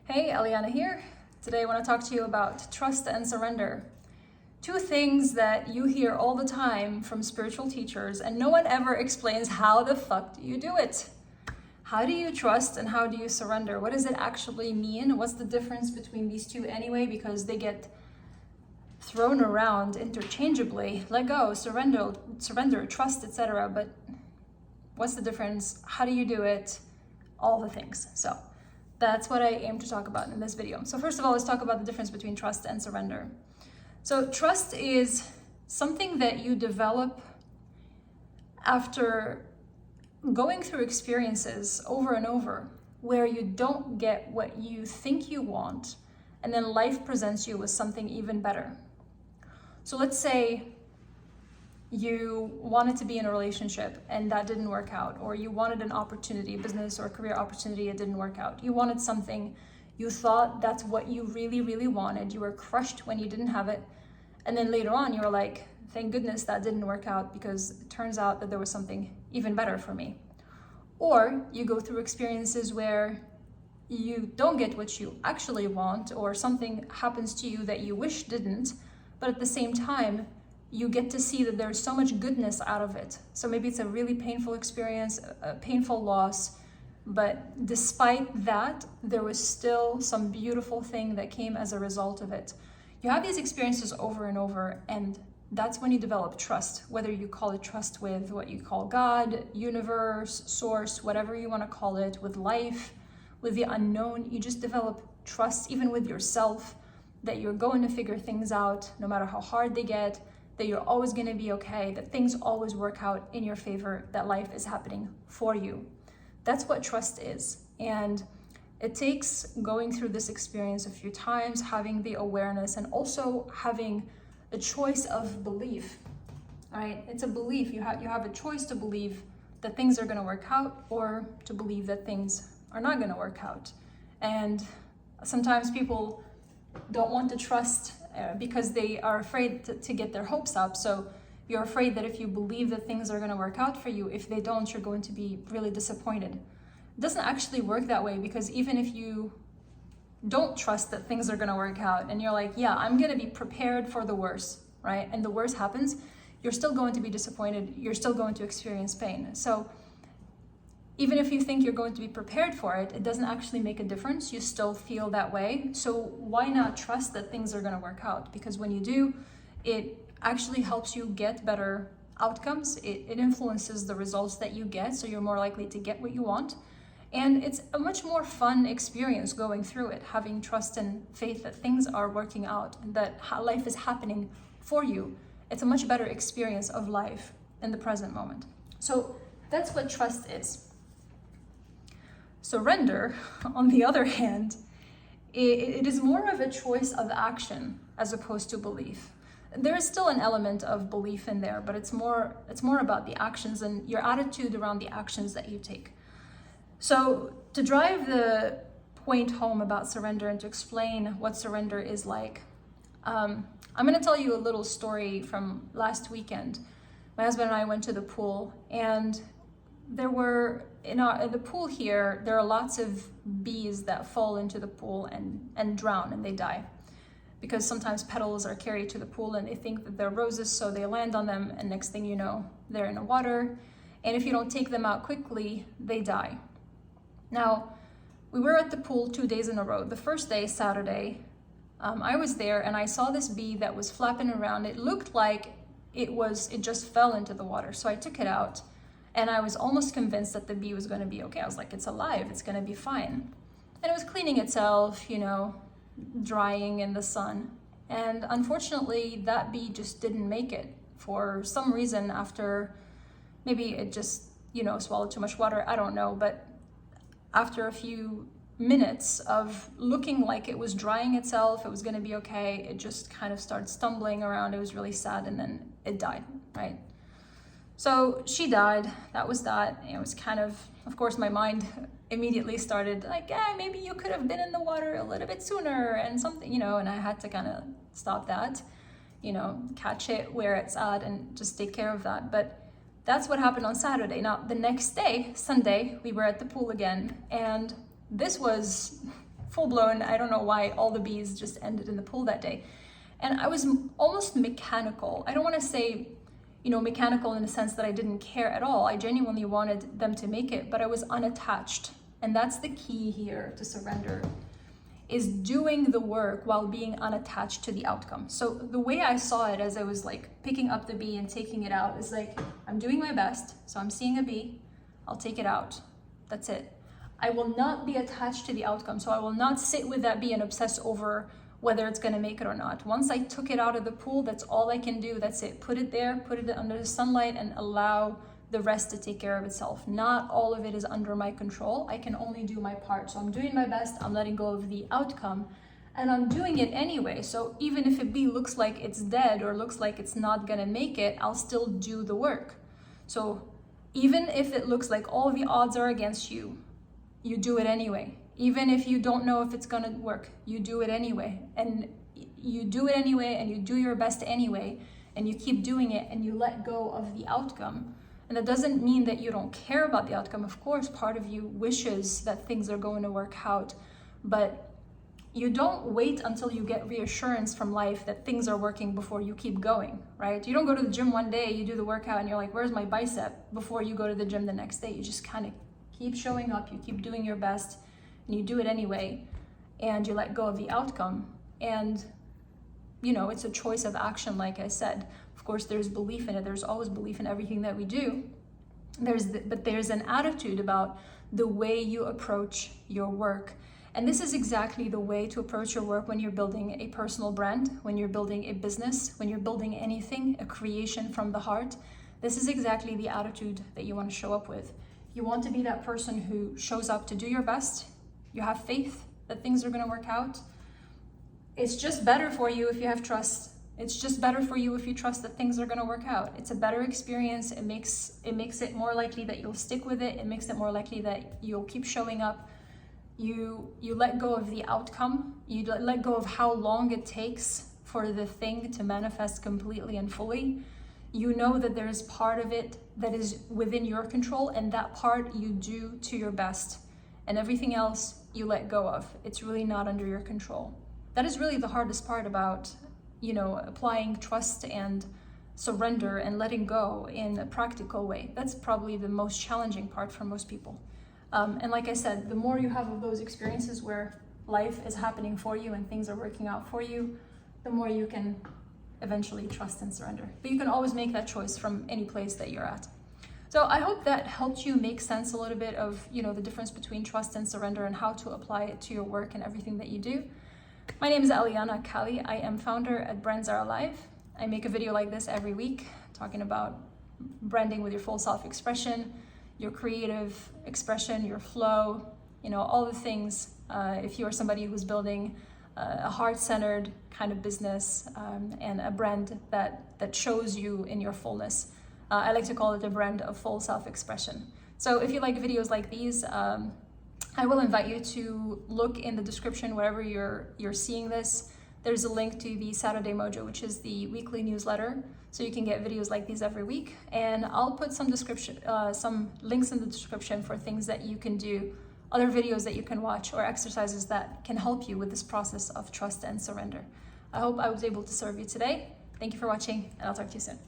Hey, Eliana here. Today I want to talk to you about trust and surrender. Two things that you hear all the time from spiritual teachers, and no one ever explains how the fuck do you do it. How do you trust and how do you surrender? What does it actually mean? What's the difference between these two anyway? Because they get thrown around interchangeably. Let go, surrender, trust, etc. But what's the difference? How do you do it? All the things. So that's what I aim to talk about in this video. So first of all, let's talk about the difference between trust and surrender. So trust is something that you develop after going through experiences over and over where you don't get what you think you want, and then life presents you with something even better. So let's say you wanted to be in a relationship and that didn't work out, or you wanted an opportunity, business or career opportunity, it didn't work out. You wanted something, you thought that's what you really, really wanted. You were crushed when you didn't have it. And then later on, you were like, thank goodness that didn't work out because it turns out that there was something even better for me. Or you go through experiences where you don't get what you actually want, or something happens to you that you wish didn't, but at the same time, you get to see that there's so much goodness out of it. So maybe it's a really painful experience, a painful loss, but despite that, there was still some beautiful thing that came as a result of it. You have these experiences over and over, and that's when you develop trust, whether you call it trust with what you call God, universe, source, whatever you want to call it, with life, with the unknown. You just develop trust even with yourself, that you're going to figure things out no matter how hard they get, that you're always going to be okay, that things always work out in your favor, that life is happening for you. That's what trust is. And it takes going through this experience a few times, having the awareness, and also having a choice of belief. All right, it's a belief. You have a choice to believe that things are going to work out, or to believe that things are not going to work out. And sometimes people don't want to trust because they are afraid to get their hopes up. So you're afraid that if you believe that things are going to work out for you, if they don't, you're going to be really disappointed. It doesn't actually work that way, because even if you don't trust that things are going to work out and you're like, yeah, I'm going to be prepared for the worst, right? And the worst happens, you're still going to be disappointed. You're still going to experience pain. So even if you think you're going to be prepared for it, it doesn't actually make a difference. You still feel that way. So why not trust that things are going to work out? Because when you do, it actually helps you get better outcomes. It influences the results that you get, so you're more likely to get what you want. And it's a much more fun experience going through it, having trust and faith that things are working out, and that life is happening for you. It's a much better experience of life in the present moment. So that's what trust is. Surrender, on the other hand, it is more of a choice of action as opposed to belief. There is still an element of belief in there, but it's more about the actions and your attitude around the actions that you take. So to drive the point home about surrender and to explain what surrender is like, I'm going to tell you a little story from last weekend. My husband and I went to the pool, and there were, in the pool here, there are lots of bees that fall into the pool and drown, and they die. Because sometimes petals are carried to the pool and they think that they're roses, so they land on them, and next thing you know, they're in the water. And if you don't take them out quickly, they die. Now, we were at the pool 2 days in a row. The first day, Saturday, I was there and I saw this bee that was flapping around. It looked like it just fell into the water. So I took it out, and I was almost convinced that the bee was going to be okay. I was like, it's alive, it's going to be fine. And it was cleaning itself, drying in the sun. And unfortunately, that bee just didn't make it for some reason. After, maybe it just, swallowed too much water, I don't know. But after a few minutes of looking like it was drying itself, it was going to be okay, it just kind of started stumbling around. It was really sad, and then it died, right? So she died. That was that. It was kind of course, my mind immediately started like, maybe you could have been in the water a little bit sooner and something, and I had to kind of stop that, catch it where it's at and just take care of that. But that's what happened on Saturday. Now, the next day, Sunday, we were at the pool again, and this was full blown. I don't know why all the bees just ended in the pool that day. And I was almost mechanical. I don't want to say, mechanical in the sense that I didn't care at all. I genuinely wanted them to make it, but I was unattached. And that's the key here to surrender, is doing the work while being unattached to the outcome. So the way I saw it as I was like picking up the bee and taking it out is like, I'm doing my best. So I'm seeing a bee, I'll take it out. That's it. I will not be attached to the outcome. So I will not sit with that bee and obsess over whether it's gonna make it or not. Once I took it out of the pool, that's all I can do. That's it. Put it there, put it under the sunlight, and allow the rest to take care of itself. Not all of it is under my control. I can only do my part. So I'm doing my best, I'm letting go of the outcome, and I'm doing it anyway. So even if a bee looks like it's dead or looks like it's not gonna make it, I'll still do the work. So even if it looks like all the odds are against you, you do it anyway. Even if you don't know if it's gonna work, you do it anyway. And you do it anyway, and you do your best anyway, and you keep doing it, and you let go of the outcome. And that doesn't mean that you don't care about the outcome. Of course, part of you wishes that things are going to work out, but you don't wait until you get reassurance from life that things are working before you keep going, right? You don't go to the gym one day, you do the workout, and you're like, where's my bicep? Before you go to the gym the next day. You just kind of keep showing up, you keep doing your best, and you do it anyway, and you let go of the outcome. And it's a choice of action, like I said. Of course, there's belief in it. There's always belief in everything that we do. But there's an attitude about the way you approach your work. And this is exactly the way to approach your work when you're building a personal brand, when you're building a business, when you're building anything, a creation from the heart. This is exactly the attitude that you want to show up with. You want to be that person who shows up to do your best. You have faith that things are going to work out. It's just better for you if you have trust. It's just better for you if you trust that things are going to work out. It's a better experience. It makes it more likely that you'll stick with it. It makes it more likely that you'll keep showing up. You let go of the outcome. You let go of how long it takes for the thing to manifest completely and fully. You know that there is part of it that is within your control, and that part you do to your best. And everything else you let go of. It's really not under your control. That is really the hardest part about applying trust and surrender and letting go in a practical way. That's probably the most challenging part for most people. And like I said, the more you have of those experiences where life is happening for you and things are working out for you, the more you can eventually trust and surrender. But you can always make that choice from any place that you're at. So I hope that helped you make sense a little bit of the difference between trust and surrender and how to apply it to your work and everything that you do. My name is Eliana Kali. I am founder at Brands Are Alive. I make a video like this every week talking about branding with your full self-expression, your creative expression, your flow, all the things. If you are somebody who's building a heart-centered kind of business and a brand that shows you in your fullness. I like to call it a brand of full self-expression. So if you like videos like these, I will invite you to look in the description wherever you're seeing this. There's a link to the Saturday Mojo, which is the weekly newsletter, so you can get videos like these every week. And I'll put some links in the description for things that you can do, other videos that you can watch, or exercises that can help you with this process of trust and surrender. I hope I was able to serve you today. Thank you for watching, and I'll talk to you soon.